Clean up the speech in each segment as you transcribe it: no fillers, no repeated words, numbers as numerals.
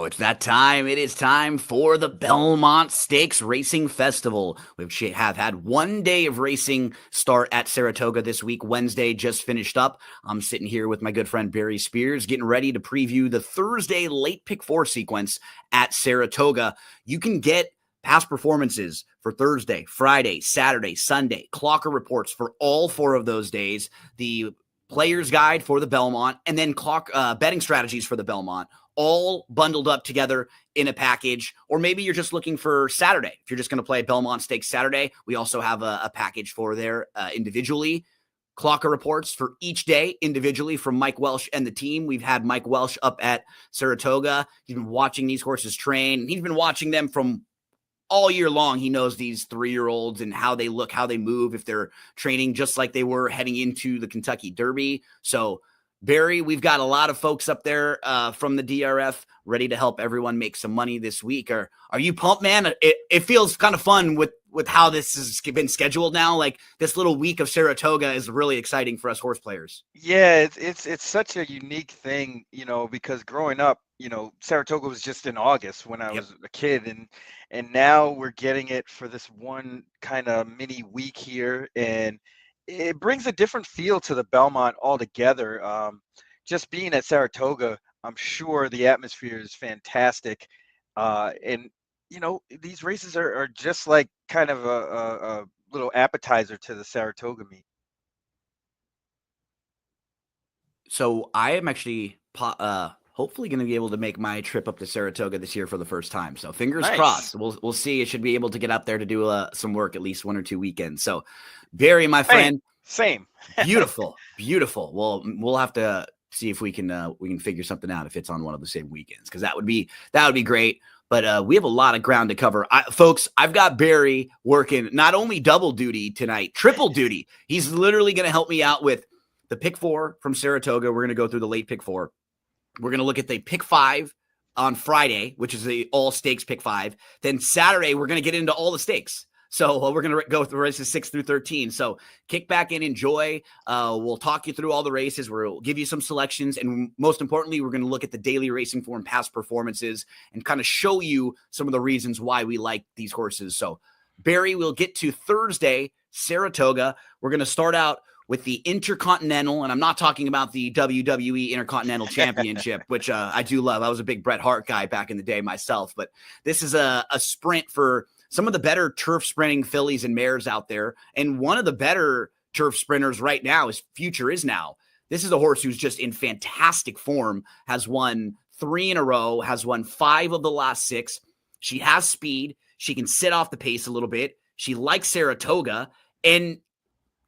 Oh, it's that time. It is time for the Belmont Stakes Racing Festival. Have had one day of racing start at Saratoga this week. Wednesday just finished up. I'm sitting here with my good friend Barry Spears, getting ready to preview the Thursday late pick four sequence at Saratoga. You can get past performances for Thursday, Friday, Saturday, Sunday, clocker reports for all four of those days, the player's guide for the Belmont, and then betting strategies for the Belmont, all bundled up together in a package. Or maybe you're just looking for Saturday. If you're just going to play Belmont Stakes Saturday, we also have a package for there individually. Clocker reports for each day individually from Mike Welsh and the team. We've had Mike Welsh up at Saratoga. He's been watching these horses train. He's been watching them from all year long. He knows these 3-year-olds and how they look, how they move, if they're training just like they were heading into the Kentucky Derby. So Barry, we've got a lot of folks up there from the DRF ready to help everyone make some money this week. Are you pumped, man? It feels kind of fun with how this has been scheduled now. Like this little week of Saratoga is really exciting for us horse players. Yeah, it's such a unique thing, because growing up, Saratoga was just in August when I Yep. was a kid, and now we're getting it for this one kind of mini week here, and it brings a different feel to the Belmont altogether. Just being at Saratoga, I'm sure the atmosphere is fantastic, and these races are just like kind of a little appetizer to the Saratoga meet. So I am actually hopefully going to be able to make my trip up to Saratoga this year for the first time. So fingers Nice. crossed. We'll see. I should be able to get up there to do some work at least 1 or 2 weekends. So Barry, my Same, friend, same. beautiful, beautiful. Well, we'll have to see if we can figure something out if it's on one of the same weekends, because that would be great. But we have a lot of ground to cover. Folks, I've got Barry working not only double duty tonight, triple duty. He's literally going to help me out with the pick four from Saratoga. We're going to go through the late pick four. We're going to look at the pick five on Friday, which is the all stakes pick five. Then Saturday, we're going to get into all the stakes. So we're going to go through races 6 through 13. So kick back and enjoy. We'll talk you through all the races. We'll give you some selections. And most importantly, we're going to look at the daily racing form past performances and kind of show you some of the reasons why we like these horses. So Barry, we'll get to Thursday, Saratoga. We're going to start out with the Intercontinental, and I'm not talking about the WWE Intercontinental Championship, which I do love. I was a big Bret Hart guy back in the day myself, but this is a sprint for some of the better turf sprinting fillies and mares out there, and one of the better turf sprinters right now is Future Is Now. This is a horse who's just in fantastic form, has won 3 in a row, has won 5 of the last 6. She has speed. She can sit off the pace a little bit. She likes Saratoga, and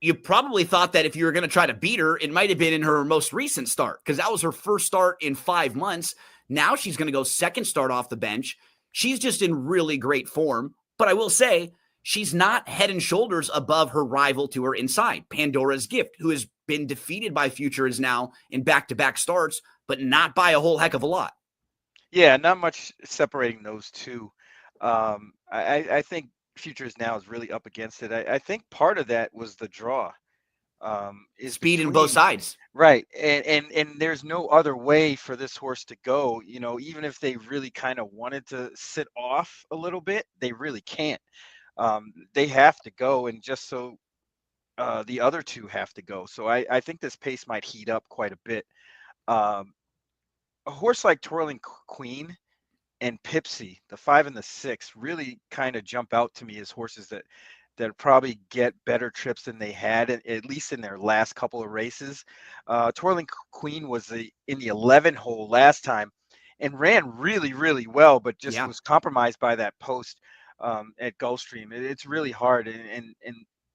you probably thought that if you were going to try to beat her, it might have been in her most recent start, because that was her first start in 5 months. Now she's going to go second start off the bench. She's just in really great form. But I will say, she's not head and shoulders above her rival to her inside, Pandora's Gift, who has been defeated by Future Is Now in back-to-back starts, but not by a whole heck of a lot. Yeah, not much separating those two. I think Future Is Now is really up against it. I think part of that was the draw. Is Speed in both between sides. right, and there's no other way for this horse to go. Even if they really kind of wanted to sit off a little bit, they really can't. They have to go, and just so the other two have to go. So I think this pace might heat up quite a bit. Um, a horse like Twirling Queen and Pipsy, the 5 and the 6, really kind of jump out to me as horses that probably get better trips than they had, at least in their last couple of races. Twirling Queen was in the 11 hole last time and ran really, really well, but just Yeah. was compromised by that post at Gulfstream. It's really hard, and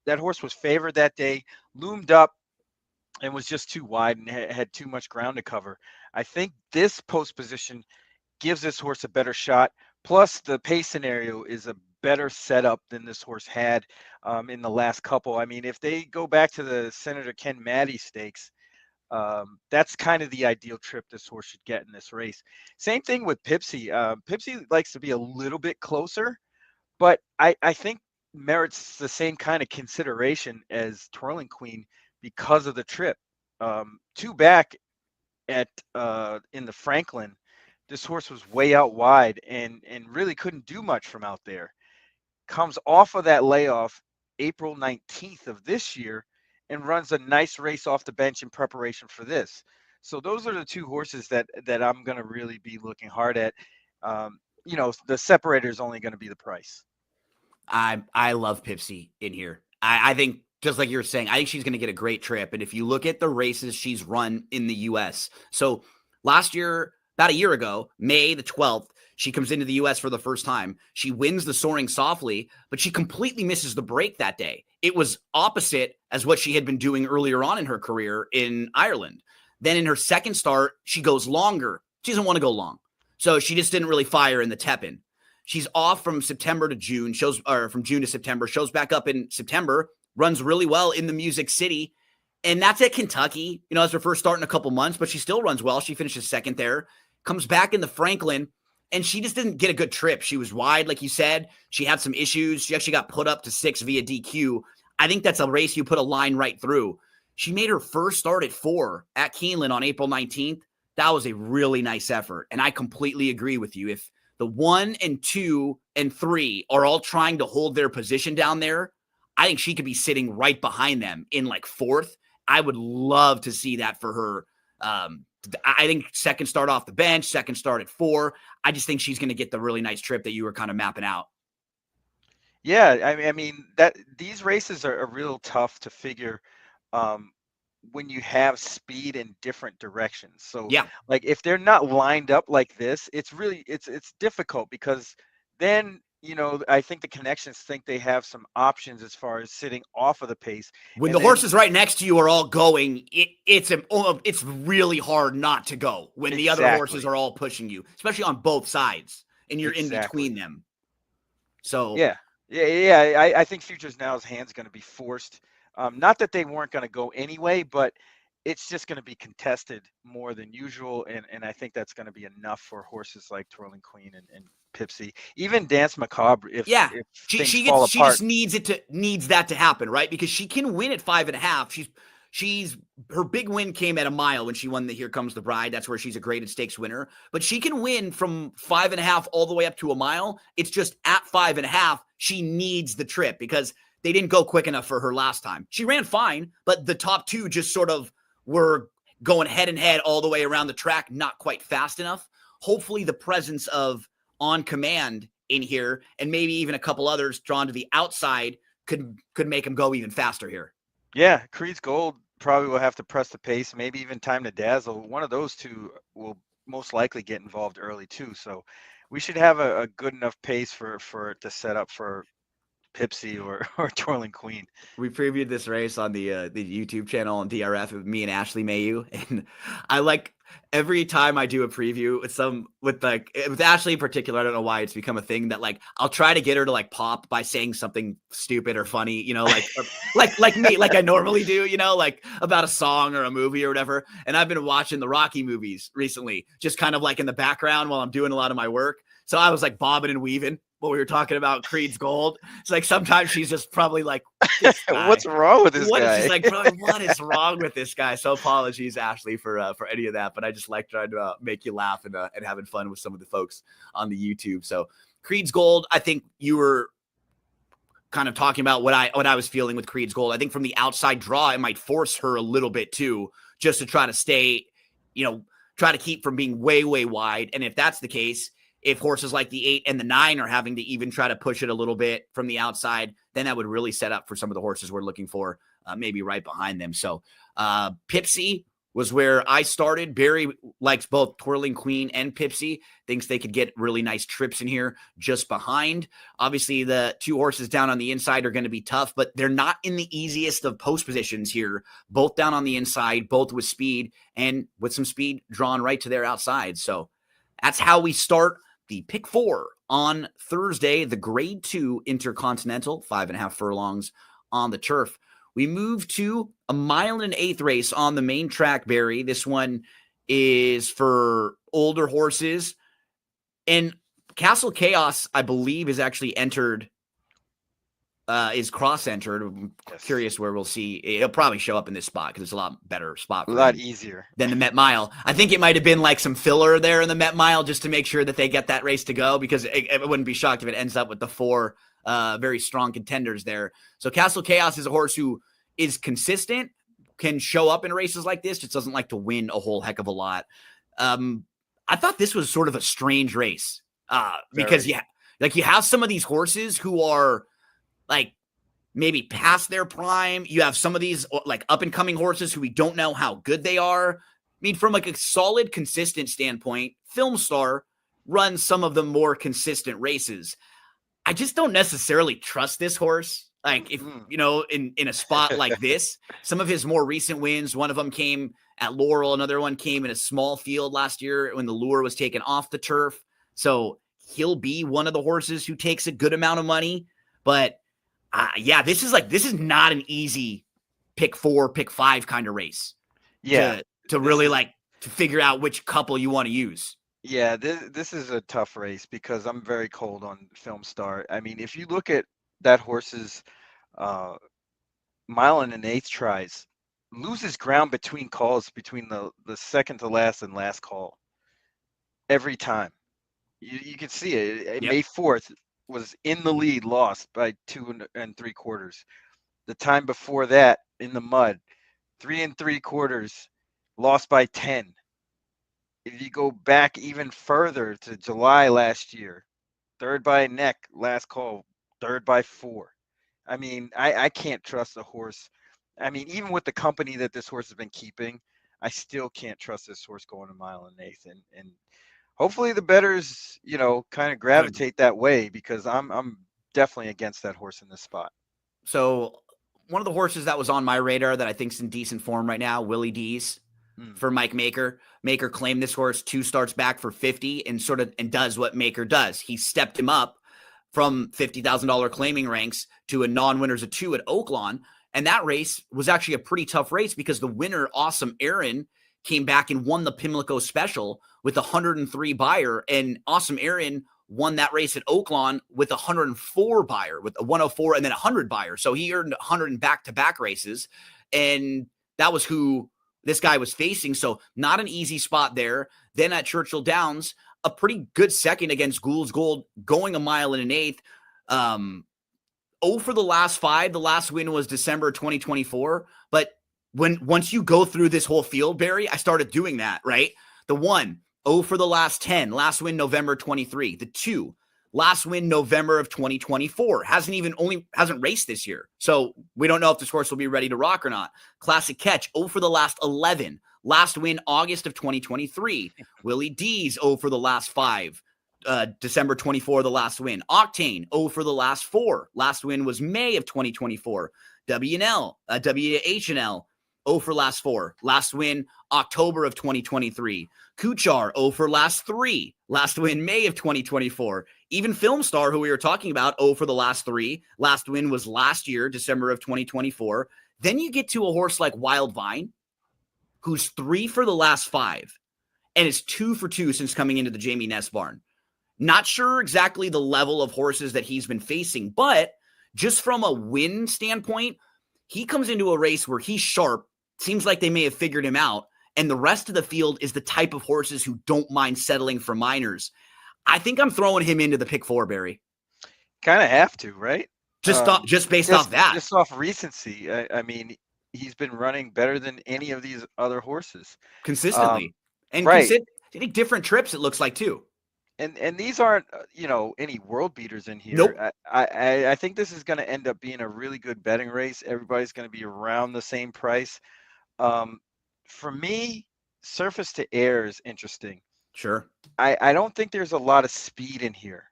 that horse was favored that day, loomed up, and was just too wide and had too much ground to cover. I think this post position gives this horse a better shot. Plus, the pace scenario is a better setup than this horse had in the last couple. I mean, if they go back to the Senator Ken Maddy Stakes, that's kind of the ideal trip this horse should get in this race. Same thing with Pipsy. Pipsy likes to be a little bit closer, but I think merits the same kind of consideration as Twirling Queen because of the trip. 2 back at in the Franklin This horse was way out wide and really couldn't do much from out there. Comes off of that layoff April 19th of this year and runs a nice race off the bench in preparation for this. So those are the two horses that I'm going to really be looking hard at. The separator is only going to be the price. I love Pipsy in here. I think just like you were saying, I think she's going to get a great trip. And if you look at the races she's run in the U.S., so last year, about a year ago, May the 12th, she comes into the U.S. for the first time. She wins the Soaring Softly, but she completely misses the break that day. It was opposite as what she had been doing earlier on in her career in Ireland. Then in her second start, she goes longer. She doesn't want to go long. So she just didn't really fire in the Tepin. She's off from September to June, from June to September, shows back up in September, runs really well in the Music City. And that's at Kentucky. It's her first start in a couple months, but she still runs well. She finishes second there, comes back in the Franklin, and she just didn't get a good trip. She was wide, like you said. She had some issues. She actually got put up to 6 via DQ. I think that's a race you put a line right through. She made her first start at 4 at Keeneland on April 19th. That was a really nice effort. And I completely agree with you. If the 1 and 2 and 3 are all trying to hold their position down there, I think she could be sitting right behind them in like 4th. I would love to see that for her. I think second start off the bench, second start at 4. I just think she's going to get the really nice trip that you were kind of mapping out. Yeah, I mean that these races are real tough to figure when you have speed in different directions. So Yeah. like if they're not lined up like this, it's difficult because then I think the connections think they have some options as far as sitting off of the pace. When And the then, horses right next to you are all going, it's really hard not to go when the other horses are all pushing you, especially on both sides, and you're in between them. So yeah. I think Futures Now's hand's going to be forced. Not that they weren't going to go anyway, but it's just going to be contested more than usual, and I think that's going to be enough for horses like Twirling Queen and Pipsy, even Dance Macabre. If things fall apart, she just needs that to happen, right? Because she can win at 5.5. She's her big win came at a mile when she won the Here Comes the Bride. That's where she's a graded stakes winner. But she can win from 5.5 all the way up to a mile. It's just at 5.5, she needs the trip because they didn't go quick enough for her last time. She ran fine, but the top two just sort of were going head and head all the way around the track, not quite fast enough. Hopefully the presence of On Command in here and maybe even a couple others drawn to the outside could make them go even faster here. Yeah, Creed's Gold probably will have to press the pace, maybe even Time to Dazzle. One of those two will most likely get involved early too. So we should have a good enough pace for it to set up for Pipsy or Twirling Queen. We previewed this race on the YouTube channel on DRF with me and Ashley Mayu, and I like every time I do a preview with Ashley in particular. I don't know why it's become a thing that like I'll try to get her to like pop by saying something stupid or funny, like me, like I normally do, like about a song or a movie or whatever. And I've been watching the Rocky movies recently, just kind of like in the background while I'm doing a lot of my work. So I was like bobbing and weaving what we were talking about, Creed's Gold. It's like sometimes she's just probably like, what's wrong with this guy? She's like, probably, what is wrong with this guy? So apologies, Ashley, for any of that. But I just like trying to make you laugh and having fun with some of the folks on the YouTube. So Creed's Gold, I think you were kind of talking about what I was feeling with Creed's Gold. I think from the outside draw, it might force her a little bit too, just to try to stay, try to keep from being way, way wide. And if that's the case, if horses like the 8 and the 9 are having to even try to push it a little bit from the outside, then that would really set up for some of the horses we're looking for, maybe right behind them. So Pipsy was where I started. Barry likes both Twirling Queen and Pipsy, thinks they could get really nice trips in here just behind. Obviously, the two horses down on the inside are going to be tough, but they're not in the easiest of post positions here, both down on the inside, both with speed and with some speed drawn right to their outside. So that's how we start the pick 4 on Thursday, the grade 2 Intercontinental, 5.5 furlongs on the turf. We move to a 1 1/8 race on the main track, Barry. This one is for older horses. And Castle Chaos, I believe, is actually entered is cross-entered. I'm Yes. curious where we'll see. It'll probably show up in this spot because it's a lot better spot A for lot him easier. than the Met Mile. I think it might have been like some filler there in the Met Mile just to make sure that they get that race to go, because it wouldn't be shocked if it ends up with the four very strong contenders there. So Castle Chaos is a horse who is consistent, can show up in races like this, just doesn't like to win a whole heck of a lot. I thought this was sort of a strange race because Very. you have some of these horses who are like maybe past their prime. You have some of these like up and coming horses who we don't know how good they are. I mean, from like a solid, consistent standpoint, Film Star runs some of the more consistent races. I just don't necessarily trust this horse. Like if in a spot like this, some of his more recent wins, one of them came at Laurel, another one came in a small field last year when the lure was taken off the turf. So he'll be one of the horses who takes a good amount of money. But this is not an easy pick 4, pick 5 kind of race. Yeah. To really to figure out which couple you want to use. Yeah, this is a tough race because I'm very cold on Film Star. I mean, if you look at that horse's uh, mile and an eighth tries, loses ground between calls between the second to last and last call every time. You can see it. Yep. May 4th was in the lead, lost by 2 3/4. The time before that in the mud, 3 3/4, lost by 10. If you go back even further to July last year, third by a neck, last call, third by 4. I mean, I can't trust a horse. I mean, even with the company that this horse has been keeping, I still can't trust this horse going a mile and an eighth. And hopefully the betters, kind of gravitate that way, because I'm definitely against that horse in this spot. So one of the horses that was on my radar that I think's in decent form right now, Willie D's for Mike Maker. Maker claimed this horse 2 starts back for 50 and does what Maker does. He stepped him up from $50,000 claiming ranks to a non-winners of 2 at Oaklawn. And that race was actually a pretty tough race because the winner, Awesome Aaron, came back and won the Pimlico Special with 103 buyer. And Awesome Aaron won that race at Oaklawn with 104 buyer, with a 104 and then 100 buyer. So he earned 100 in back-to-back races. And that was who this guy was facing. So not an easy spot there. Then at Churchill Downs, a pretty good second against Gould's Gold, going a mile and an eighth. 0 for the last 5. The last win was December 2024. But once you go through this whole field, Barry, I started doing that, right? The 1, 0 for the last 10. Last win November 23. The 2, last win November of 2024. Hasn't raced this year. So we don't know if this horse will be ready to rock or not. Classic Catch, 0 for the last 11. Last win August of 2023. Willie D's 0 for the last 5. December 24, the last win. Octane, 0 for the last 4. Last win was May of 2024. WHNL, 0 for last 4. Last win, October of 2023. Kuchar, 0 for last 3. Last win, May of 2024. Even Film Star, who we were talking about, 0 for the last 3. Last win was last year, December of 2024. Then you get to a horse like Wild Vine, who's 3 for the last 5 and is 2 for 2 since coming into the Jamie Ness barn. Not sure exactly the level of horses that he's been facing, but just from a win standpoint, he comes into a race where he's sharp. Seems like they may have figured him out. And the rest of the field is the type of horses who don't mind settling for minors. I think I'm throwing him into the pick 4, Barry. Kind of have to, right? Just based off that. Just off recency. I mean, he's been running better than any of these other horses. Consistently. And right. Different trips, it looks like, too. And these aren't, any world beaters in here. Nope. I think this is going to end up being a really good betting race. Everybody's going to be around the same price. For me, surface to air is interesting. Sure. I don't think there's a lot of speed in here.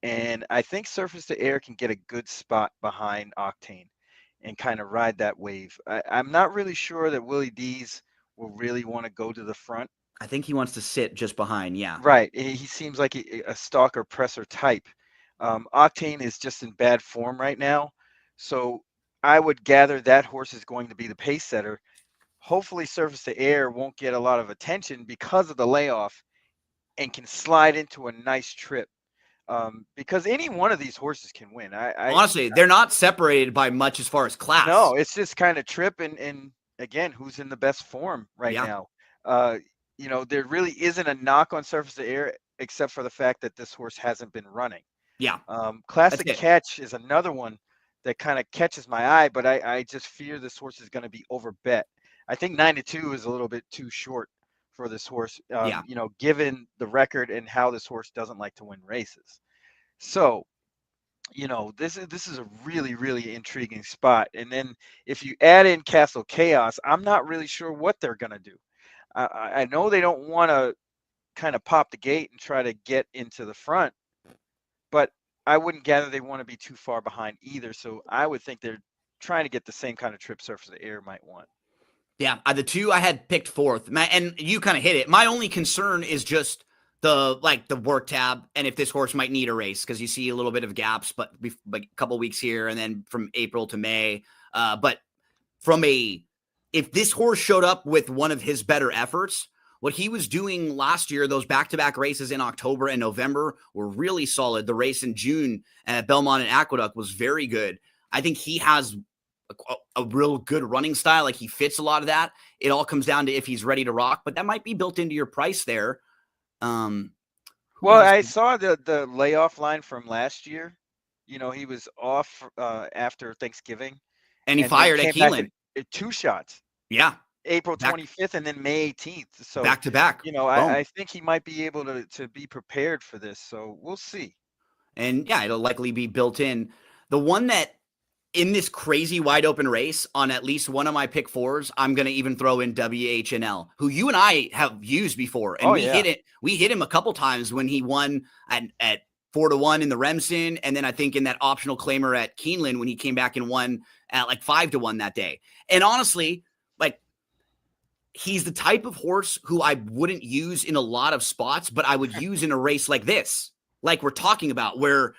And I think surface to air can get a good spot behind Octane and kind of ride that wave. I'm not really sure that Willie D's will really want to go to the front. I think he wants to sit just behind, yeah. Right. He seems like a stalker presser type. Octane is just in bad form right now. So I would gather that horse is going to be the pace setter. Hopefully surface to air won't get a lot of attention because of the layoff and can slide into a nice trip. because any one of these horses can win. Honestly, they're not separated by much as far as class. No, it's just kind of Trip and again, who's in the best form right Yeah. now. Uh, there really isn't a knock on Surface of Air except for the fact that this horse hasn't been running. Yeah. That's Classic it. Catch is another one that kind of catches my eye, but I just fear this horse is going to be overbet. I think 9-2 is a little bit too short for this horse, Yeah. given the record and how this horse doesn't like to win races. So, this is a really, really intriguing spot. And then if you add in Castle Chaos, I'm not really sure what they're going to do. I know they don't want to kind of pop the gate and try to get into the front, but I wouldn't gather they want to be too far behind either. So I would think they're trying to get the same kind of trip Surface of Air might want. Yeah, the two I had picked fourth, and you kind of hit it. My only concern is just the work tab, and if this horse might need a race, because you see a little bit of gaps, but like a couple weeks here, and then from April to May. But if this horse showed up with one of his better efforts, what he was doing last year, those back-to-back races in October and November were really solid. The race in June at Belmont and Aqueduct was very good. I think he has a real good running style. Like, he fits a lot of that. It all comes down to if he's ready to rock, but that might be built into your price there. Well, I saw the layoff line from last year. He was off after Thanksgiving, and he fired at Keeneland. 2 shots. Yeah. April 25th and then May 18th. So back to back. I think he might be able to be prepared for this. So we'll see. And yeah, it'll likely be built in. The one that in this crazy wide open race on at least one of my pick fours, I'm going to even throw in WHNL, who you and I have used before. And hit it. We hit him a couple times when he won at 4-1 in the Remsen. And then I think in that optional claimer at Keeneland when he came back and won at like 5-1 that day. And honestly, like, he's the type of horse who I wouldn't use in a lot of spots, but I would use in a race like this, like we're talking about, where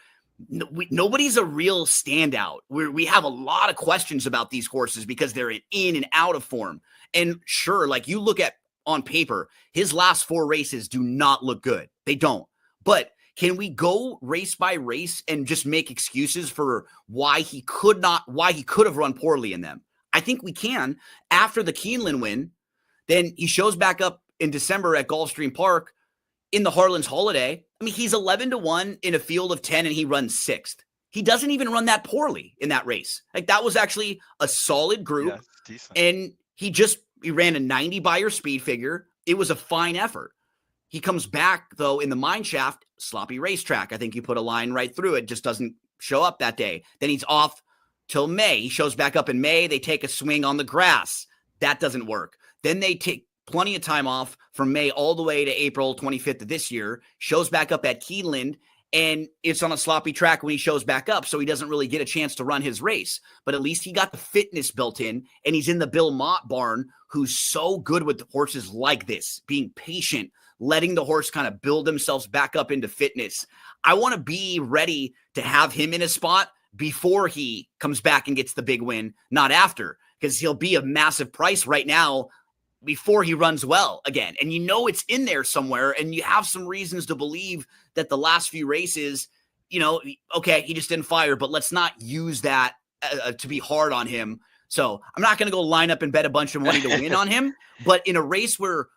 nobody's a real standout. We have a lot of questions about these horses because they're in and out of form. And sure, like, you look at on paper, his last 4 races do not look good. They don't. But can we go race by race and just make excuses for why he could have run poorly in them? I think we can. After the Keeneland win, then he shows back up in December at Gulfstream Park in the Harlan's Holiday. I mean, he's 11-1 in a field of 10 and he runs 6th. He doesn't even run that poorly in that race. Like, that was actually a solid group. Yeah, and he ran a 90 Beyer speed figure. It was a fine effort. He comes back, though, in the mine shaft, sloppy racetrack. I think you put a line right through it, just doesn't show up that day. Then he's off till May. He shows back up in May. They take a swing on the grass. That doesn't work. Then they take plenty of time off from May all the way to April 25th of this year, shows back up at Keeneland, and it's on a sloppy track when he shows back up, so he doesn't really get a chance to run his race. But at least he got the fitness built in, and he's in the Bill Mott barn, who's so good with the horses like this, being patient, letting the horse kind of build themselves back up into fitness. I want to be ready to have him in a spot before he comes back and gets the big win, not after, because he'll be a massive price right now before he runs well again. And it's in there somewhere, and you have some reasons to believe that the last few races, okay, he just didn't fire, but let's not use that to be hard on him. So I'm not going to go line up and bet a bunch of money to win on him, but in a race where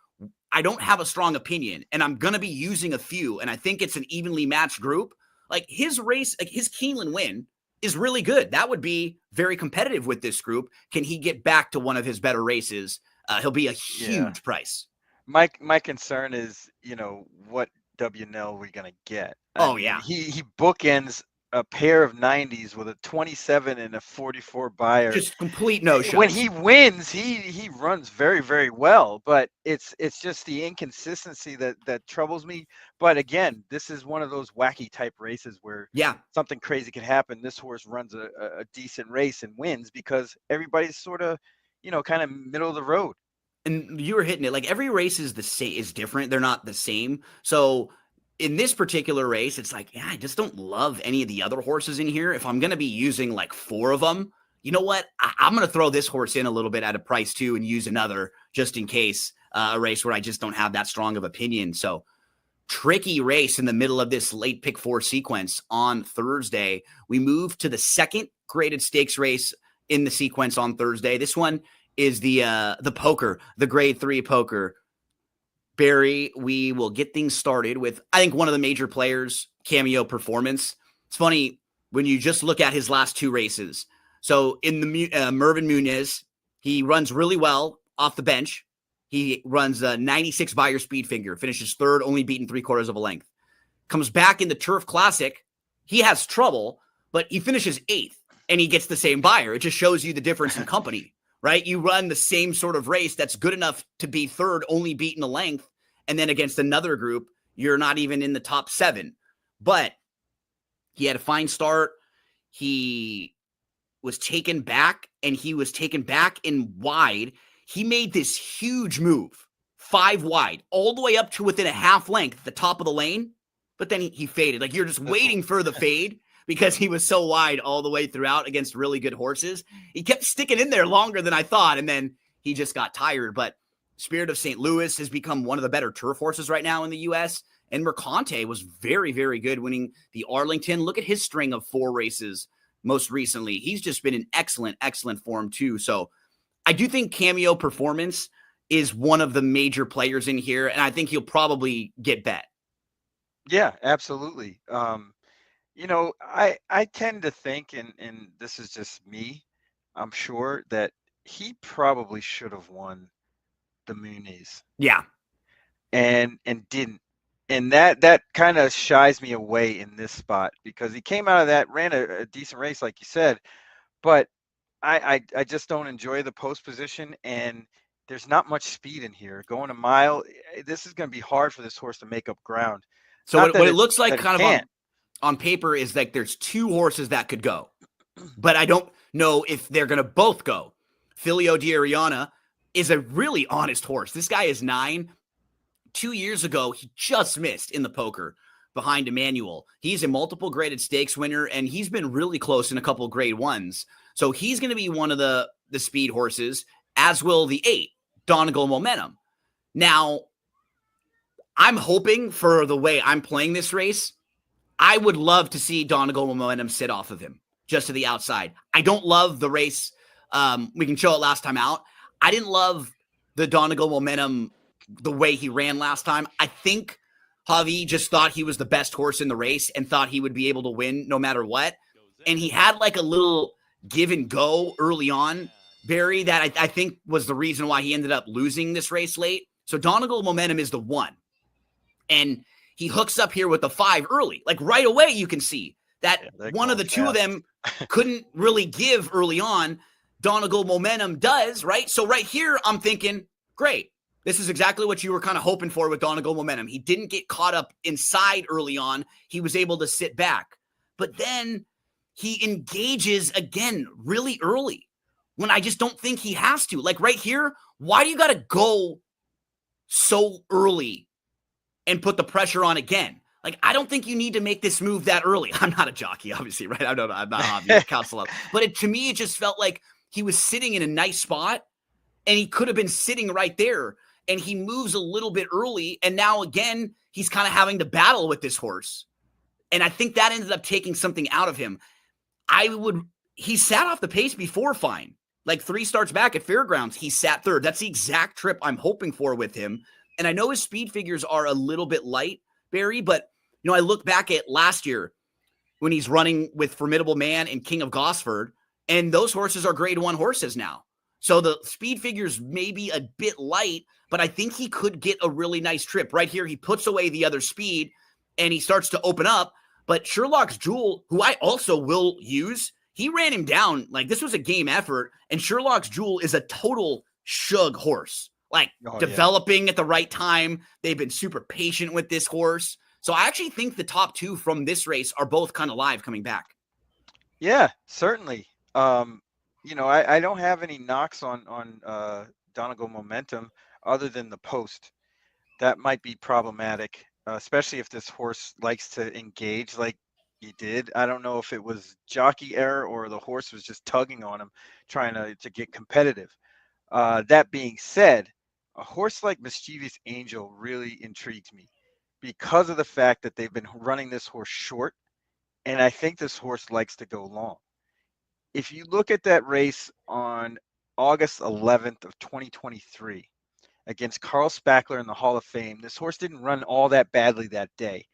I don't have a strong opinion and I'm going to be using a few, and I think it's an evenly matched group, like his race, like his Keeneland win is really good. That would be very competitive with this group. Can he get back to one of his better races? He'll be a huge price. My concern is, what WNL we're gonna get. He bookends a pair of 90s with a 27 and a 44 Beyer. Just complete no-show. When he wins, he runs very, very well, but it's just the inconsistency that troubles me. But again, this is one of those wacky type races where something crazy can happen. This horse runs a decent race and wins because everybody's sort of, kind of middle of the road. And you were hitting it. Like, every race is different. They're not the same. So in this particular race, it's like, I just don't love any of the other horses in here. If I'm going to be using like 4 of them, you know what? I'm going to throw this horse in a little bit at a price too and use another just in case a race where I just don't have that strong of opinion. So tricky race in the middle of this late pick 4 sequence on Thursday. We move to the second graded stakes race in the sequence on Thursday. This one is the poker, the grade 3 poker. Barry, we will get things started with, I think, one of the major players' cameo performance. It's funny when you just look at his last 2 races. So in the Mervin Muniz, he runs really well off the bench. He runs a 96 Beyer speed figure, finishes 3rd, only beaten 3/4 of a length. Comes back in the Turf Classic. He has trouble, but he finishes 8th, and he gets the same Beyer. It just shows you the difference in company, right? You run the same sort of race that's good enough to be 3rd, only beaten a length, and then against another group, you're not even in the top 7. But he had a fine start. He was taken back, and he was taken back in wide. He made this huge move, 5 wide, all the way up to within a half length, the top of the lane. But then he faded. Like, you're just waiting for the fade because he was so wide all the way throughout against really good horses. He kept sticking in there longer than I thought, and then he just got tired. But Spirit of St. Louis has become one of the better turf horses right now in the U.S., and Mercante was very, very good winning the Arlington. Look at his string of 4 races most recently. He's just been in excellent, excellent form too. So I do think cameo performance is one of the major players in here, and I think he'll probably get bet. Yeah, absolutely. I tend to think, and this is just me, I'm sure that he probably should have won the Muniz Yeah. and didn't. And that kind of shies me away in this spot because he came out of that, ran a decent race, like you said, but I just don't enjoy the post position, and there's not much speed in here. Going a mile, this is going to be hard for this horse to make up ground. So Not what it looks like that kind of on paper is like there's 2 horses that could go, but I don't know if they're going to both go. Filio di Ariana is a really honest horse. This guy is 9. 2 years ago, he just missed in the poker behind Emmanuel. He's a multiple graded stakes winner, and he's been really close in a couple of grade 1s. So he's going to be one of the speed horses, as will the 8, Donegal Momentum. Now, I'm hoping for the way I'm playing this race, I would love to see Donegal Momentum sit off of him, just to the outside. I don't love the race. We can show it last time out. I didn't love the Donegal Momentum the way he ran last time. I think Javi just thought he was the best horse in the race and thought he would be able to win no matter what. And he had like a little give and go early on, Barry, that I think was the reason why he ended up losing this race late. So Donegal Momentum is the 1. And he hooks up here with the 5 early. Like right away, you can see that one of the fast. 2 of them couldn't really give early on. Donegal Momentum does, right? So right here, I'm thinking, great. This is exactly what you were kind of hoping for with Donegal Momentum. He didn't get caught up inside early on. He was able to sit back. But then he engages again really early when I just don't think he has to. Like right here, why do you got to go so early and put the pressure on again? Like, I don't think you need to make this move that early. I'm not a jockey, obviously, right? I'm not obvious counsel. But to me, it just felt like he was sitting in a nice spot, and he could have been sitting right there. And he moves a little bit early, and now again, he's kind of having to battle with this horse. And I think that ended up taking something out of him. He sat off the pace before fine. Like 3 starts back at Fairgrounds, he sat 3rd. That's the exact trip I'm hoping for with him. And I know his speed figures are a little bit light, Barry, but I look back at last year when he's running with Formidable Man and King of Gosford, and those horses are grade 1 horses now. So the speed figures may be a bit light, but I think he could get a really nice trip. Right here, he puts away the other speed, and he starts to open up. But Sherlock's Jewel, who I also will use, he ran him down. Like, this was a game effort, and Sherlock's Jewel is a total shug horse. Like, developing at the right time. They've been super patient with this horse. So I actually think the top 2 from this race are both kind of live coming back. Yeah, certainly. I don't have any knocks on Donegal Momentum other than the post. That might be problematic, especially if this horse likes to engage like he did. I don't know if it was jockey error or the horse was just tugging on him, trying to get competitive. That being said, a horse like Mischievous Angel really intrigues me because of the fact that they've been running this horse short, and I think this horse likes to go long. If you look at that race on August 11th of 2023 against Carl Spackler in the Hall of Fame, this horse didn't run all that badly that day.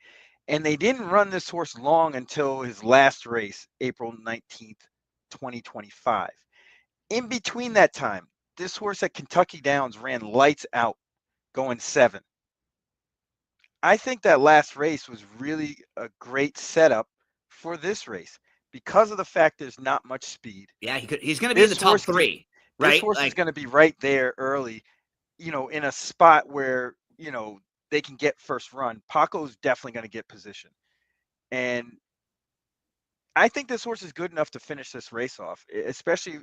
And they didn't run this horse long until his last race, April 19th, 2025. In between that time, this horse at Kentucky Downs ran lights out, going 7. I think that last race was really a great setup for this race because of the fact there's not much speed. Yeah, he's going to be in the top 3, right? This horse is going to be right there early, in a spot where, they can get first run. Paco's definitely going to get position. And I think this horse is good enough to finish this race off, especially,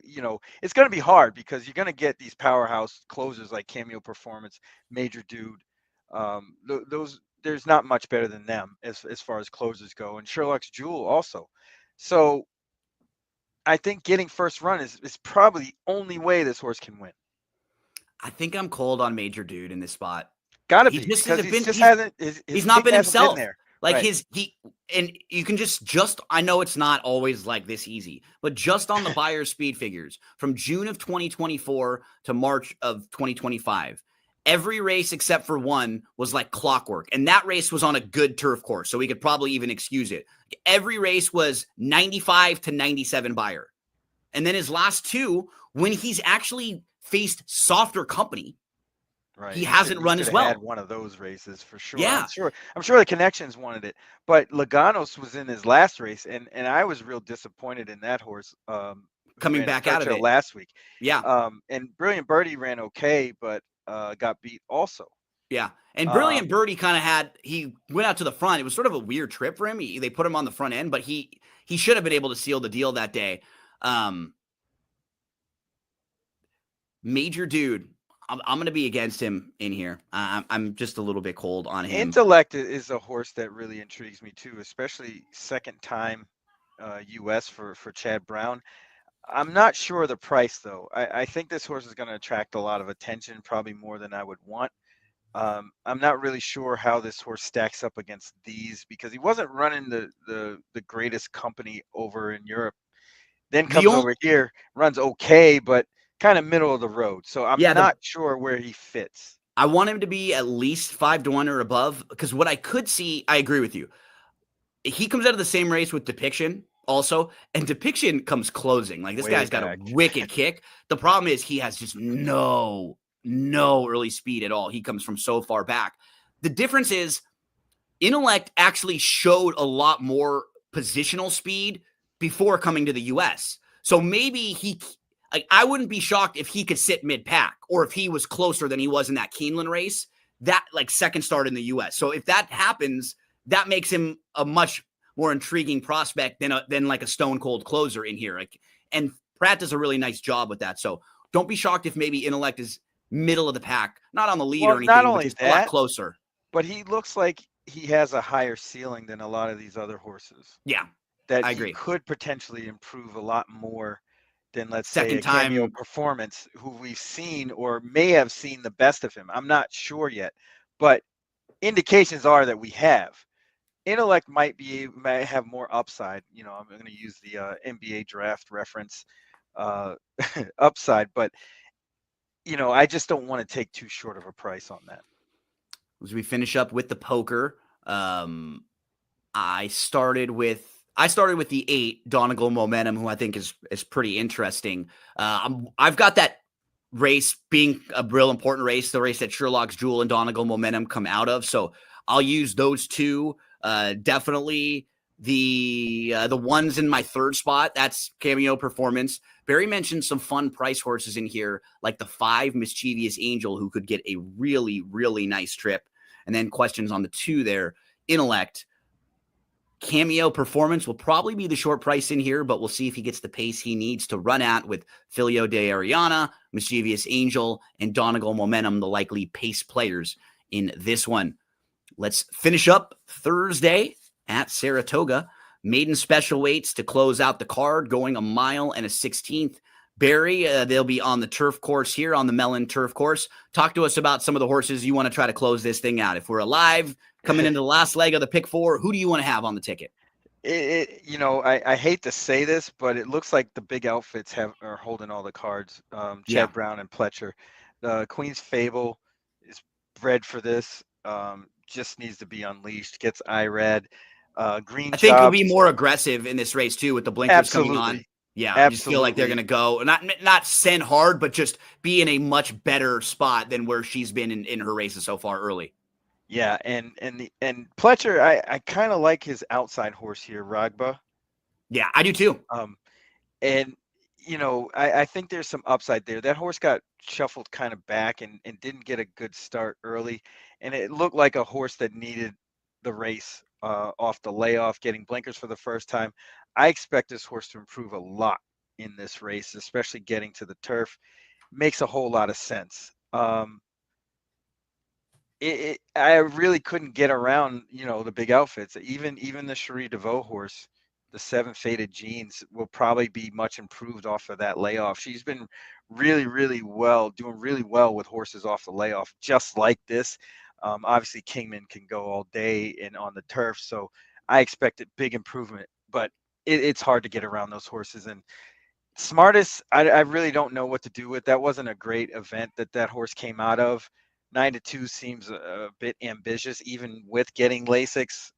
it's going to be hard because you're going to get these powerhouse closers like Cameo Performance, Major Dude. Those there's not much better than them as far as closers go, and Sherlock's Jewel also. So I think getting first run is probably the only way this horse can win. I think I'm cold on Major Dude in this spot. Gotta be, because he's not been himself. There. Like right. And you can just I know it's not always like this easy, but just on the buyer speed figures from June of 2024 to March of 2025, every race except for one was like clockwork. And that race was on a good turf course, so we could probably even excuse it. Every race was 95 to 97 buyer. And then his last 2, when he's actually faced softer company, right, he hasn't run as well. Had one of those races for sure. Yeah, I'm sure the Connections wanted it, but Laganos was in his last race, and I was real disappointed in that horse. Coming back out of it last week. Yeah. And Brilliant Birdie ran okay, but got beat also. Yeah. And Brilliant Birdie he went out to the front. It was sort of a weird trip for him. They put him on the front end, but he should have been able to seal the deal that day. Major Dude, I'm going to be against him in here. I'm just a little bit cold on him. Intellect is a horse that really intrigues me too, especially second time U.S. for Chad Brown. I'm not sure of the price, though. I think this horse is going to attract a lot of attention, probably more than I would want. I'm not really sure how this horse stacks up against these, because he wasn't running the greatest company over in Europe. Then comes over here, runs okay, but kind of middle of the road. So I'm not sure where he fits. I want him to be at least 5-1 or above, because what I could see, I agree with you. He comes out of the same race with Depiction also, and Depiction comes closing. Like, this guy's got a wicked kick. The problem is he has just no early speed at all. He comes from so far back. The difference is Intellect actually showed a lot more positional speed before coming to the U.S. So maybe I wouldn't be shocked if he could sit mid-pack, or if he was closer than he was in that Keeneland race, that like second start in the U.S. So if that happens, that makes him a much more intriguing prospect than like a stone cold closer in here. And Pratt does a really nice job with that. So don't be shocked if maybe Intellect is middle of the pack, not on the lead or anything, not only but just a lot closer. But he looks like he has a higher ceiling than a lot of these other horses. Yeah, that I agree. He could potentially improve a lot more than, let's say, a Cameo Performance, who we've seen or may have seen the best of him. I'm not sure yet, but indications are that we have. Intellect might have more upside. I'm going to use the NBA draft reference upside, but I just don't want to take too short of a price on that. As we finish up with the poker, I started with the 8 Donegal Momentum, who I think is pretty interesting. I've got that race being a real important race, the race that Sherlock's Jewel and Donegal Momentum come out of. So I'll use those 2. Definitely the ones in my third spot. That's Cameo Performance. Barry mentioned some fun price horses in here, like the 5 Mischievous Angel, who could get a really, really nice trip. And then questions on the 2 there. Intellect. Cameo Performance will probably be the short price in here, but we'll see if he gets the pace he needs to run at with Filio de Ariana, Mischievous Angel, and Donegal Momentum, the likely pace players in this one. Let's finish up Thursday at Saratoga. Maiden special weights to close out the card, going 1 mile and a 16th. Barry. They'll be on the turf course here on the Mellon turf course. Talk to us about some of the horses you want to try to close this thing out. If we're alive, coming into the last leg of the pick four, who do you want to have on the ticket? I hate to say this, but it looks like the big outfits are holding all the cards. Chad Brown and Pletcher. Queen's Fable is bred for this. Just needs to be unleashed. Gets IRAD. Green I think it'll be Jobs. more aggressive in this race too, with the blinkers coming on. Yeah, I just feel like they're going to go not send hard, but just be in a much better spot than where she's been in her races so far early. Yeah, and Pletcher, I kind of like his outside horse here, Ragba. Yeah, I do too. And I think there's some upside there. That horse got shuffled kind of back and didn't get a good start early, and it looked like a horse that needed the race off the layoff, getting blinkers for the first time. I expect this horse to improve a lot in this race, especially getting to the turf. Makes a whole lot of sense. I really couldn't get around, the big outfits. Even the Cherie DeVoe horse, the 7 Faded Jeans, will probably be much improved off of that layoff. She's been really, really doing really well with horses off the layoff, just like this. Obviously, Kingman can go all day and on the turf, so I expect a big improvement. But it's hard to get around those horses. And Smartest, I really don't know what to do with. That wasn't a great event that horse came out of. 9-2 seems a bit ambitious, even with getting Lasix.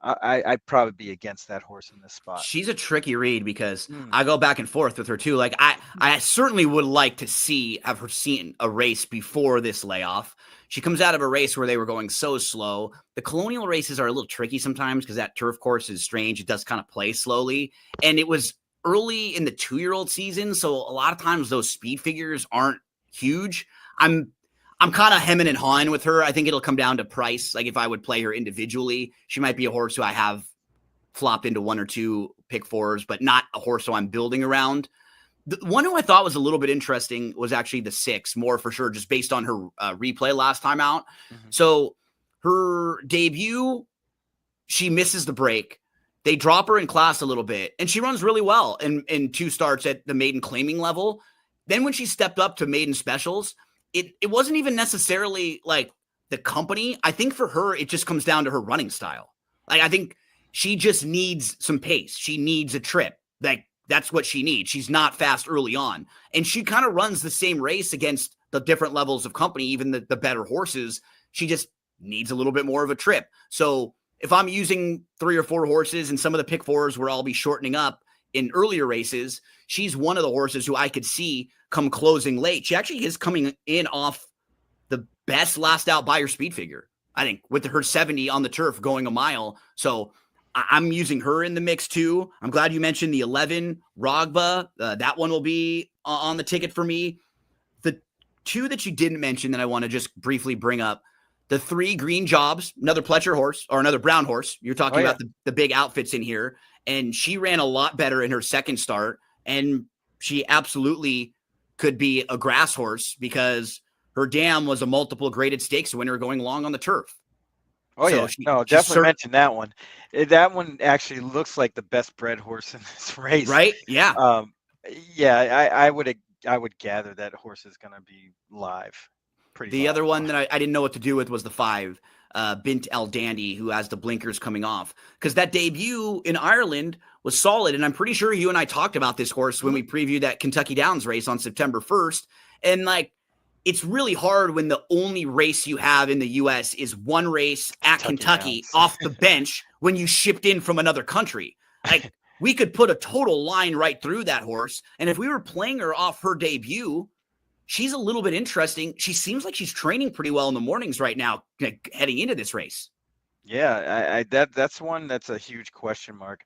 I'd probably be against that horse in this spot. She's a tricky read because I go back and forth with her too. Like I certainly would like to have her seen a race before this layoff. She comes out of a race where they were going so slow. The Colonial races are a little tricky sometimes because that turf course is strange. It does kind of play slowly. And it was early in the 2-year-old season, so a lot of times those speed figures aren't huge. I'm kind of hemming and hawing with her. I think it'll come down to price. Like if I would play her individually, she might be a horse who I have flopped into 1 or 2 pick fours, but not a horse who I'm building around. The one who I thought was a little bit interesting was actually the 6, more for sure, just based on her replay last time out. Mm-hmm. So her debut, she misses the break. They drop her in class a little bit, and she runs really well in 2 starts at the maiden claiming level. Then when she stepped up to maiden specials, it wasn't even necessarily like the company. I think for her, it just comes down to her running style. Like, I think she just needs some pace. She needs a trip. Like, that's what she needs. She's not fast early on. And she kind of runs the same race against the different levels of company, even the better horses. She just needs a little bit more of a trip. So if I'm using 3 or 4 horses and some of the pick fours where I'll be shortening up in earlier races, she's one of the horses who I could see come closing late. She actually is coming in off the best last out by her speed figure, I think, with her 70 on the turf going a mile. So I'm using her in the mix too. I'm glad you mentioned the 11 Rogba. That one will be on the ticket for me. The 2 that you didn't mention that I want to just briefly bring up, the 3 Green Jobs, another Pletcher horse or another brown horse. You're talking about the big outfits in here. And she ran a lot better in her second start. And she absolutely could be a grass horse because her dam was a multiple graded stakes winner going long on the turf. Oh, so definitely mention that one. That one actually looks like the best bred horse in this race. Right? Yeah. I would gather that horse is going to be live. The other one that I didn't know what to do with was the 5, Bint El Dandy, who has the blinkers coming off. Because that debut in Ireland was solid. And I'm pretty sure you and I talked about this horse when we previewed that Kentucky Downs race on September 1st. And like, it's really hard when the only race you have in the U.S. is one race at Kentucky off the bench when you shipped in from another country. Like, we could put a total line right through that horse. And if we were playing her off her debut, she's a little bit interesting. She seems like she's training pretty well in the mornings right now, heading into this race. Yeah, that's one that's a huge question mark.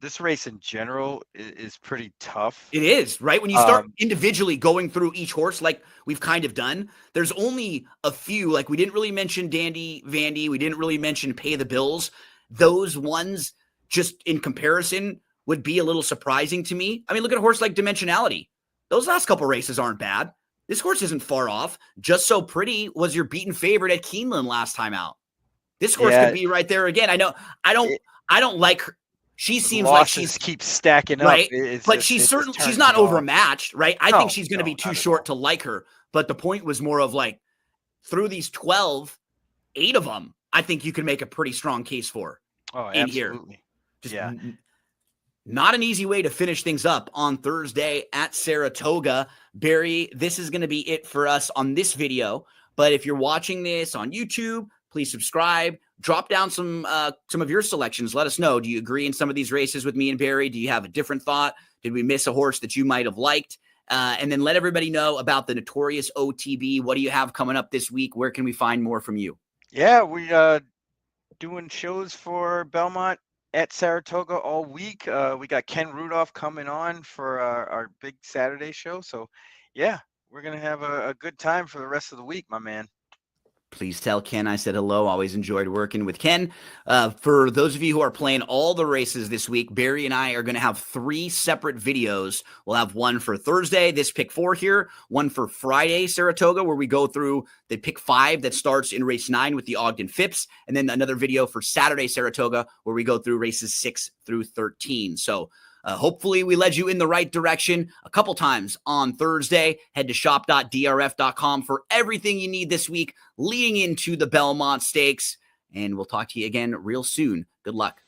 This race in general is pretty tough. It is, right? When you start individually going through each horse, like we've kind of done, there's only a few. Like, we didn't really mention Dandy Vandy. We didn't really mention Pay the Bills. Those ones, just in comparison, would be a little surprising to me. I mean, look at a horse like Dimensionality. Those last couple races aren't bad. This horse isn't far off. Just So Pretty was your beaten favorite at Keeneland last time out. This horse could be right there again. I know. I don't like her. she The seems like losses she's keep stacking up. right. But she's It just certainly she's turns not me off. overmatched, right? I think she's going to be too Not at short all. to like her. But the point was more of like through these 12, 8 of them, I think you can make a pretty strong case for in absolutely. here. Yeah. Not an easy way to finish things up on Thursday at Saratoga. Barry, this is going to be it for us on this video. But if you're watching this on YouTube, please subscribe. Drop down some of your selections. Let us know. Do you agree in some of these races with me and Barry? Do you have a different thought? Did we miss a horse that you might have liked? And then let everybody know about the Notorious OTB. What do you have coming up this week? Where can we find more from you? Yeah, we doing shows for Belmont at Saratoga all week. We got Ken Rudolph coming on for our big Saturday show. So, yeah, we're going to have a good time for the rest of the week, my man. Please tell Ken I said hello. Always enjoyed working with Ken. For those of you who are playing all the races this week, Barry and I are going to have 3 separate videos. We'll have one for Thursday, this pick 4 here, one for Friday, Saratoga, where we go through the pick 5 that starts in race 9 with the Ogden Phipps, and then another video for Saturday, Saratoga, where we go through races 6 through 13. So hopefully we led you in the right direction a couple times on Thursday. Head to shop.drf.com for everything you need this week leading into the Belmont Stakes. And we'll talk to you again real soon. Good luck.